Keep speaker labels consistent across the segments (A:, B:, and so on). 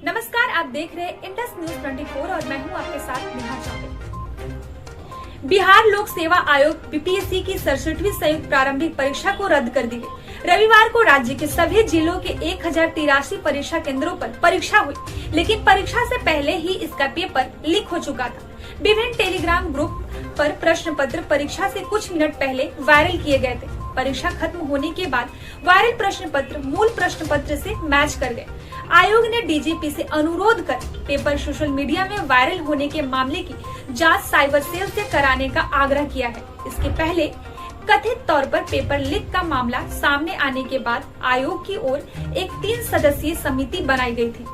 A: नमस्कार, आप देख रहे हैं इंडस न्यूज 24 और मैं हूं आपके साथ नेहा चौबे। बिहार लोक सेवा आयोग बीपीएससी की 67वीं संयुक्त प्रारंभिक परीक्षा को रद्द कर दी गई। रविवार को राज्य के सभी जिलों के 1083 परीक्षा केंद्रों पर परीक्षा हुई, लेकिन परीक्षा से पहले ही इसका पेपर लीक हो चुका था। विभिन्न टेलीग्राम ग्रुप पर प्रश्न पत्र परीक्षा से कुछ मिनट पहले वायरल किए गए थे। परीक्षा खत्म होने के बाद वायरल प्रश्न पत्र मूल प्रश्न पत्र से मैच कर गए। आयोग ने डीजीपी से अनुरोध कर पेपर सोशल मीडिया में वायरल होने के मामले की जांच साइबर सेल से कराने का आग्रह किया है। इसके पहले कथित तौर पर पेपर लीक का मामला सामने आने के बाद आयोग की ओर एक 3 सदस्यीय समिति बनाई गई थी।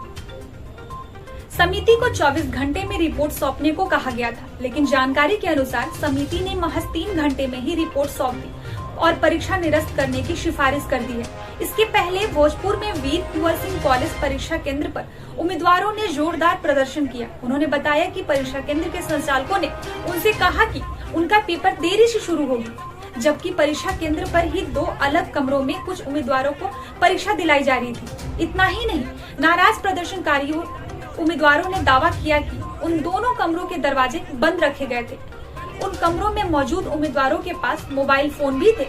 A: समिति को 24 घंटे में रिपोर्ट सौंपने को कहा गया था, लेकिन जानकारी के अनुसार समिति ने महज 3 घंटे में ही रिपोर्ट सौंप दी और परीक्षा निरस्त करने की सिफारिश कर दी है। इसके पहले भोजपुर में वीर कुंवर सिंह कॉलेज परीक्षा केंद्र पर उम्मीदवारों ने जोरदार प्रदर्शन किया। उन्होंने बताया कि परीक्षा केंद्र के संचालकों ने उनसे कहा कि उनका पेपर देरी से शुरू होगी, जबकि परीक्षा केंद्र पर ही 2 अलग कमरों में कुछ उम्मीदवारों को परीक्षा दिलाई जा रही थी। इतना ही नहीं, नाराज प्रदर्शनकारियों उम्मीदवारों ने दावा किया कि उन दोनों कमरों के दरवाजे बंद रखे गए थे। उन कमरों में मौजूद उम्मीदवारों के पास मोबाइल फोन भी थे।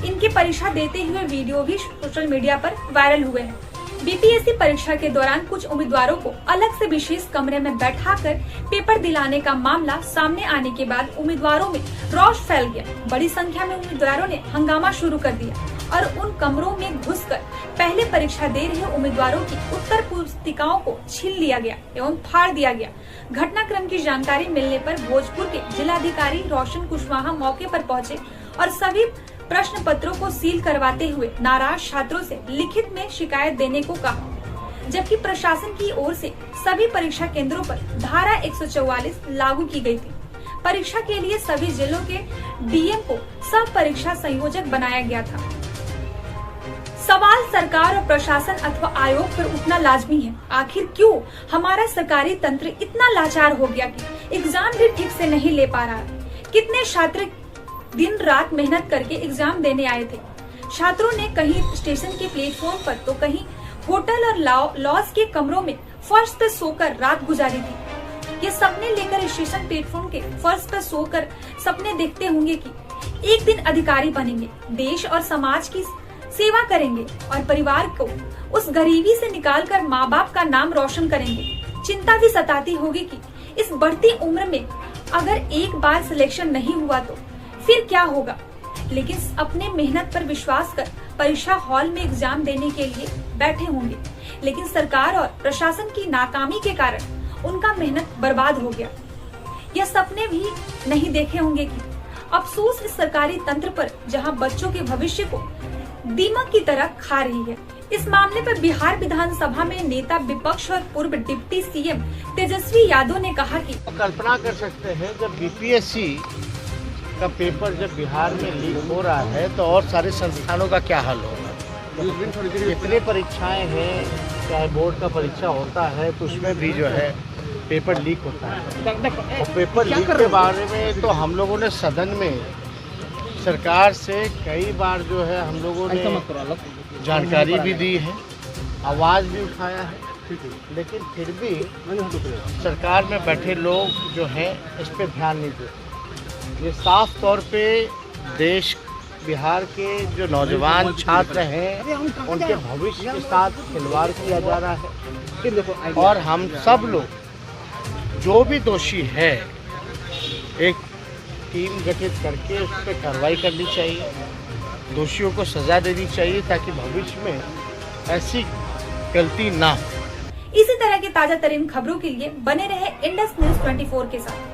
A: इनकी परीक्षा देते हुए वीडियो भी सोशल मीडिया पर वायरल हुए हैं। बीपीएससी परीक्षा के दौरान कुछ उम्मीदवारों को अलग से विशेष कमरे में बैठाकर पेपर दिलाने का मामला सामने आने के बाद उम्मीदवारों में रोष फैल गया। बड़ी संख्या में उम्मीदवारों ने हंगामा शुरू कर दिया और उन कमरों में घुसकर पहले परीक्षा दे रहे उम्मीदवारों की उत्तर पुस्तिकाओं को छीन लिया गया एवं फाड़ दिया गया। घटनाक्रम की जानकारी मिलने पर भोजपुर के जिलाधिकारी रोशन कुशवाहा मौके पर पहुंचे और सभी प्रश्न पत्रों को सील करवाते हुए नाराज छात्रों से लिखित में शिकायत देने को कहा, जबकि प्रशासन की ओर से सभी परीक्षा केंद्रों पर धारा 144 लागू की गई थी। परीक्षा के लिए सभी जिलों के डीएम को सह परीक्षा संयोजक बनाया गया था। सवाल सरकार और प्रशासन अथवा आयोग पर उठना लाजमी है। आखिर क्यों हमारा सरकारी तंत्र इतना लाचार हो गया कि एग्जाम भी ठीक से नहीं ले पा रहा? कितने छात्र दिन रात मेहनत करके एग्जाम देने आए थे। छात्रों ने कहीं स्टेशन के प्लेटफॉर्म पर तो कहीं होटल और लॉज के कमरों में फर्श पर सोकर रात गुजारी थी। ये सपने लेकर स्टेशन प्लेटफॉर्म के फर्श पर सोकर सपने देखते होंगे कि एक दिन अधिकारी बनेंगे, देश और समाज की सेवा करेंगे और परिवार को उस गरीबी से निकालकर माँ बाप का नाम रोशन करेंगे। चिंता भी सताती होगी कि इस बढ़ती उम्र में अगर एक बार सिलेक्शन नहीं हुआ तो फिर क्या होगा। लेकिन अपने मेहनत पर विश्वास कर परीक्षा हॉल में एग्जाम देने के लिए बैठे होंगे, लेकिन सरकार और प्रशासन की नाकामी के कारण उनका मेहनत बर्बाद हो गया। यह सपने भी नहीं देखे होंगे कि अफसोस इस सरकारी तंत्र पर, जहां बच्चों के भविष्य को दीमक की तरह खा रही है। इस मामले पर बिहार विधानसभा में नेता विपक्ष और पूर्व डिप्टी सीएम तेजस्वी यादव ने कहा कि
B: कल्पना कर सकते हैं, जब बीपीएससी का पेपर जब बिहार में लीक हो रहा है तो और सारे संस्थानों का क्या हाल होगा। इतनी परीक्षाएं हैं, चाहे बोर्ड का परीक्षा होता है तो उसमें भी जो है पेपर लीक होता है। और पेपर लीक के बारे में तो हम लोगों ने सदन में सरकार से कई बार जो है हम लोगों ने जानकारी भी दी है, आवाज़ भी उठाया है, लेकिन फिर भी सरकार में बैठे लोग जो है इस पर ध्यान नहीं देते। ये साफ तौर पे देश बिहार के जो नौजवान छात्र हैं उनके भविष्य के साथ खिलवाड़ किया जा रहा है और हम सब लोग जो भी दोषी है एक टीम गठित करके उस पर कार्रवाई करनी चाहिए, दोषियों को सजा देनी चाहिए ताकि भविष्य में ऐसी गलती ना हो।
A: इसी तरह की ताजा तरीन खबरों के लिए बने रहे इंडस न्यूज 24 के साथ।